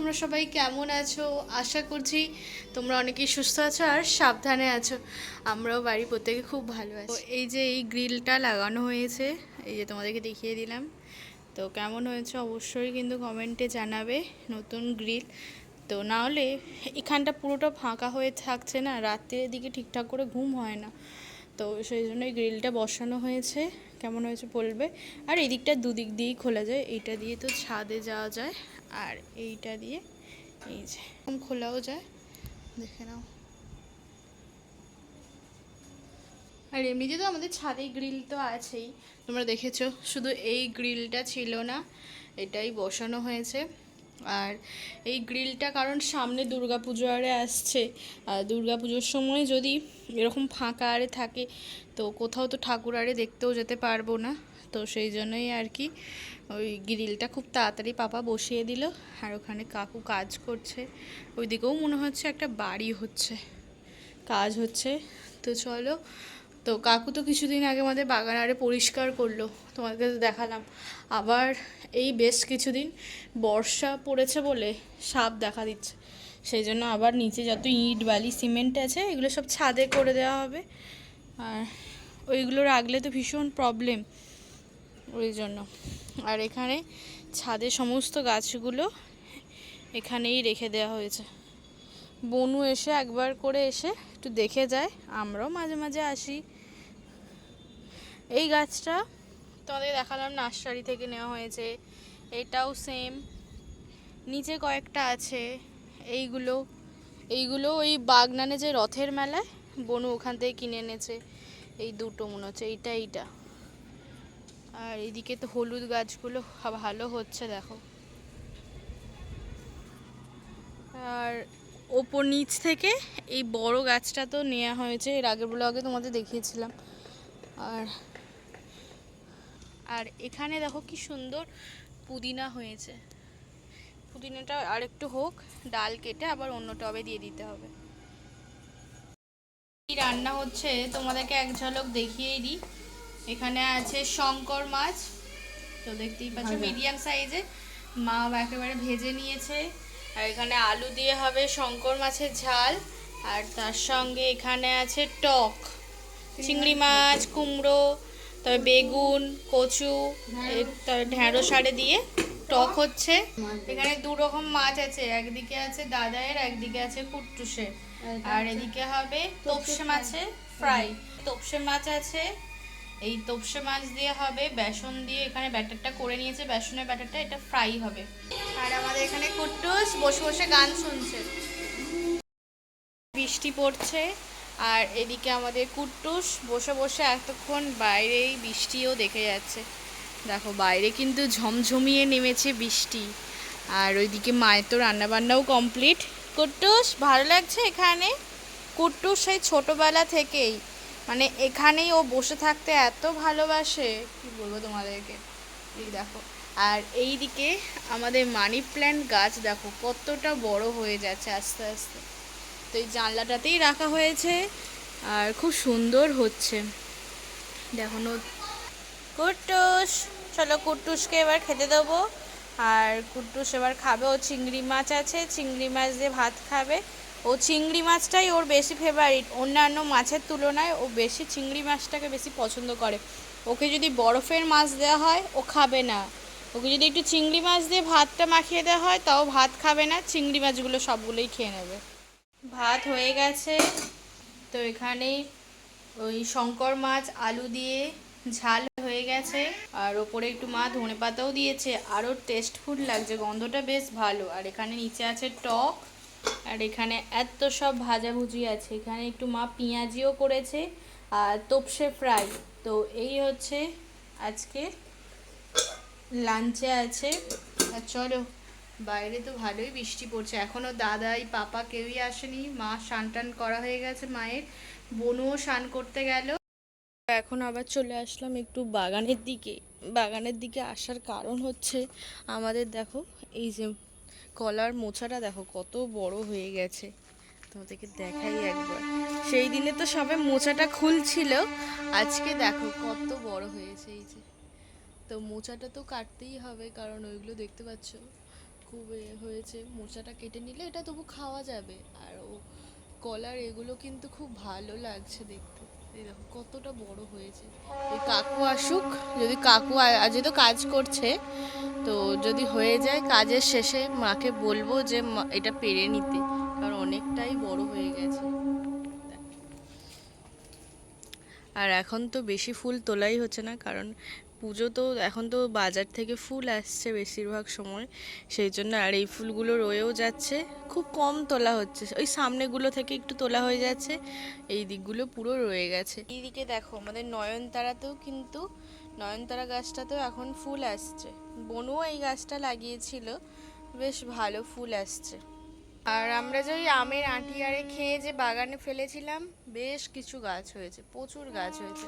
তোমরা সবাই কেমন আছো? আশা করছি তোমরা অনেকেই সুস্থ আছো আর সাবধানে আছো। আমরাও বাড়ির প্রত্যেকে খুব ভালো আছি। তো এই যে এই গ্রিলটা লাগানো হয়েছে, এই যে তোমাদেরকে দেখিয়ে দিলাম। তো কেমন হয়েছে অবশ্যই কিন্তু কমেন্টে জানাবে। নতুন গ্রিল তো না হলে এখানটা পুরোটা ফাঁকা হয়ে থাকছে না, রাত্রের দিকে ঠিকঠাক করে ঘুম হয় না। তো সেই জন্য এই গ্রিলটা বসানো হয়েছে। কেমন হয়েছে বলবে। আর এই দিকটা দুদিক দিয়েই খোলা যায়, এইটা দিয়ে তো ছাদে যাওয়া যায় আর এইটা দিয়ে এই যে খোলাও যায়, দেখে নাও। আর এমনিতে তো আমাদের ছাদে গ্রিল তো আছেই, তোমরা দেখেছো। শুধু এই গ্রিলটা ছিল না, এটাই বসানো হয়েছে। আর এই গ্রিলটা কারণ সামনে দুর্গাপুজো আরে আসছে, আর দুর্গাপুজোর সময় যদি এরকম ফাঁকা আরে থাকে তো কোথাও তো ঠাকুর আরে দেখতেও যেতে পারবো না। তো সেই জন্যই আর কি ওই গ্রিলটা খুব তাড়াতাড়ি পাপা বসিয়ে দিল। আর ওখানে কাকু কাজ করছে, ওইদিকেও মনে হচ্ছে একটা বাড়ি হচ্ছে, কাজ হচ্ছে। তো চলো, তো কাকু তো কিছুদিন আগে আমাদের বাগান আরে পরিষ্কার করলো, তোমাদের দেখালাম। আবার এই বেশ কিছুদিন বর্ষা পড়েছে বলে সাপ দেখা দিচ্ছে, সেই জন্য আবার নিচে যত ইট বালি সিমেন্ট আছে এগুলো সব ছাদে করে দেওয়া হবে। আর ওইগুলো রাখলে তো ভীষণ প্রবলেম, ওই জন্য। আর এখানে ছাদে সমস্ত গাছগুলো এখানেই রেখে দেওয়া হয়েছে। বনু এসে একবার করে এসে একটু দেখে যায়, আমরাও মাঝে মাঝে আসি। এই গাছটা তোমাদের দেখালাম নার্সারি থেকে নেওয়া হয়েছে, এটাও সেম। নিচে কয়েকটা আছে, এইগুলো এইগুলো ওই বাগনানে যে রথের মেলায় বনু ওখান থেকে কিনে এনেছে। এই দুটো মনে হচ্ছে, এইটা। আর এইদিকে তো হলুদ গাছগুলো ভালো হচ্ছে দেখো। আর ওপর নিচ থেকে এই বড় গাছটা তো নেওয়া হয়েছে, এর আগের ব্লগে তোমাদের দেখিয়েছিলাম। আর আর এখানে দেখো কি সুন্দর পুদিনা হয়েছে। পুদিনাটা আর একটু হোক, ডাল কেটে আবার অন্য টবে দিয়ে দিতে হবে। কি রান্না হচ্ছে তোমাদেরকে এক ঝলক দেখিয়েই দিই। এখানে আছে শঙ্কর মাছ, তো দেখতেই পাচ্ছ মিডিয়াম সাইজে, মা একেবারে ভেজে নিয়েছে। আর এখানে আলু দিয়ে হবে শঙ্কর মাছের ঝাল। আর তার সঙ্গে এখানে আছে টক চিংড়ি মাছ, কুমড়ো, তবে বেগুন, কচু, তবে ঢ্যাঁড়স আরে দিয়ে টক হচ্ছে। এখানে দু রকম মাছ আছে, একদিকে আছে দাদায়ের, একদিকে আছে কুট্টুসের। আর এদিকে হবে তোপসে মাছের ফ্রাই। তোপসে মাছ আছে, এই তোপসে মাছ দিয়ে হবে বেসন দিয়ে, এখানে ব্যাটারটা করে নিয়েছে, বেসনের ব্যাটারটা, এটা ফ্রাই হবে। আর আমাদের এখানে কুট্টুস বসে বসে গান শুনছে। বৃষ্টি পড়ছে আর এদিকে আমাদের কুট্টুস বসে বসে এতক্ষণ বাইরেই বৃষ্টিও দেখে যাচ্ছে। দেখো বাইরে কিন্তু ঝমঝমিয়ে নেমেছে বৃষ্টি। আর ওইদিকে মায়ের তো রান্নাবান্নাও কমপ্লিট। কুট্টুস ভালো লাগছে এখানে? কুট্টুস সেই ছোটোবেলা থেকেই মানে এখানেই ও বসে থাকতে এত ভালোবাসে, কি বলবো তোমাদেরকে। এই দেখো, আর এই দিকে আমাদের মানি প্ল্যান্ট গাছ দেখো কতটা বড় হয়ে যাচ্ছে আস্তে আস্তে। তো এই জানলাটাতেই রাখা হয়েছে আর খুব সুন্দর হচ্ছে দেখো। কুট্টুস, চলো কুট্টুসকে এবার খেতে দেবো। আর কুট্টুস এবার খাবে, ও চিংড়ি মাছ আছে, চিংড়ি মাছ দিয়ে ভাত খাবে। ও চিংড়ি মাছটাই ওর বেশি ফেভারিট, অন্যান্য মাছের তুলনায় ও বেশি চিংড়ি মাছটাকে বেশি পছন্দ করে। ওকে যদি বরফের মাছ দেওয়া হয় ও খাবে না, ওকে যদি একটু চিংড়ি মাছ দিয়ে ভাতটা মাখিয়ে দেওয়া হয় তাও ভাত খাবে না, চিংড়ি মাছগুলো সবগুলোই খেয়ে নেবে। ভাত হয়ে গেছে, তো এখানে ওই শঙ্কর মাছ আলু দিয়ে ঝাল হয়ে গেছে। আর ওপরে একটু মা ধনেপাতাও দিয়েছে, আরও টেস্টফুল লাগছে, গন্ধটা বেশ ভালো। আর এখানে নিচে আছে টক, আর এখানে এত সব ভাজাভুজি আছে। এখানে একটু মা পেঁয়াজিও করেছে আর তোপসে ফ্রাই। তো এই হচ্ছে আজকে লাঞ্চে আছে। আর চলো, বাইরে তো ভালোই বৃষ্টি পড়ছে, এখনও দাদাই পাপা কেউই আসেনি, মা স্নান টান করা হয়ে গেছে মায়ের, বোনও স্নান করতে গেল। এখন আবার চলে আসলাম একটু বাগানের দিকে। বাগানের দিকে আসার কারণ হচ্ছে আমাদের দেখো এই যে কলার মোচাটা দেখো কত বড় হয়ে গেছে, তোমাদেরকে দেখাই একবার। সেই দিনে তো সবে মোচাটা খুলছিল, আজকে দেখো কত বড় হয়েছে এই যে। তো মোচাটা তো কাটতেই হবে, কারণ ওইগুলো দেখতে পাচ্ছ খুব হয়েছে, মোচাটা কেটে নিলে এটা তবু খাওয়া যাবে। আর ও কলার এগুলো কিন্তু খুব ভালো লাগছে দেখতে। এই দেখো কতটা বড় হয়েছে। ওই কাকু আসুক, যদি কাকু আজ তো কাজ করছে, তো যদি হয়ে যায় কাজের শেষে মাকে বলবো যে এটা পেরে নিতে, কারণ অনেকটাই বড় হয়ে গেছে। আর এখন তো বেশি ফুল তোলাই হচ্ছে না, কারণ পুজো তো এখন তো বাজার থেকে ফুল আসছে বেশিরভাগ সময়, সেই জন্য। আর এই ফুলগুলো রয়েও যাচ্ছে, খুব কম তোলা হচ্ছে, ওই সামনেগুলো থেকে একটু তোলা হয়ে যাচ্ছে, এই দিকগুলো পুরো রয়ে গেছে। এইদিকে দেখো আমাদের নয়নতারাতেও কিন্তু, নয়নতারা গাছটাতেও এখন ফুল আসছে। বনুও এই গাছটা লাগিয়েছিল, বেশ ভালো ফুল আসছে। আর আমরা যে ওই আমের আঁটি আরে খেয়ে যে বাগানে ফেলেছিলাম, বেশ কিছু গাছ হয়েছে, প্রচুর গাছ হয়েছে।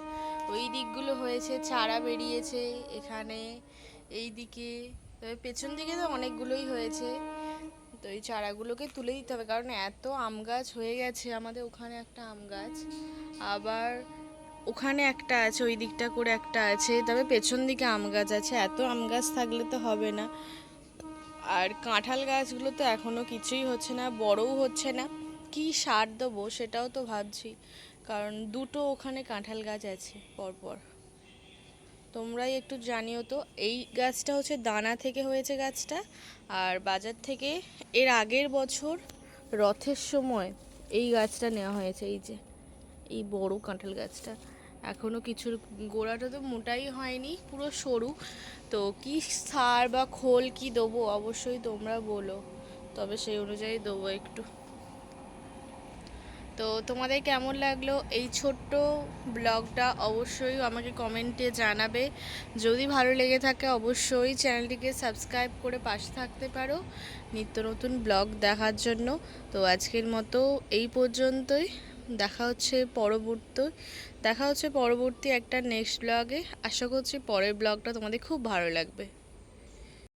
ওই দিকগুলো হয়েছে, চারা বেরিয়েছে এখানে, এই দিকে, তবে পেছন দিকে তো অনেকগুলোই হয়েছে। তো এই চারাগুলোকে তুলে দিতে হবে, কারণ এত আম গাছ হয়ে গেছে। আমাদের ওখানে একটা আম গাছ, আবার ওখানে একটা আছে, ওই দিকটা করে একটা আছে, তবে পেছন দিকে আম গাছ আছে। এত আম গাছ থাকলে তো হবে না। আর কাঁঠাল গাছগুলো তো এখনও কিছুই হচ্ছে না, বড়ও হচ্ছে না। কি সার দেবো সেটাও তো ভাবছি, কারণ দুটো ওখানে কাঁঠাল গাছ আছে পরপর। তোমরাই একটু জানিও তো। এই গাছটা হচ্ছে দানা থেকে হয়েছে গাছটা, আর বাজার থেকে এর আগের বছর রথের সময় এই গাছটা নেওয়া হয়েছে। এই যে এই বড় কাঁঠাল গাছটা, এখনো কিছুর গোড়াটা তো মোটাই হয়নি, পুরো সরু। তো কি সার বা খোল কি দেবো অবশ্যই তোমরা বলো, তবে সেই অনুযায়ী দেবো একটু। তো তোমাদের কেমন লাগলো এই ছোট্ট ব্লগটা অবশ্যই আমাকে কমেন্টে জানাবে। যদি ভালো লেগে থাকে অবশ্যই চ্যানেলটিকে সাবস্ক্রাইব করে পাশে থাকতে পারো নিত্য নতুন ব্লগ দেখার জন্য। তো আজকের মতো এই পর্যন্তই, দেখা হচ্ছে পরবর্তী একটা নেক্সট ব্লগে। আশা করছি পরের ব্লগটা তোমাদের খুব ভালো লাগবে।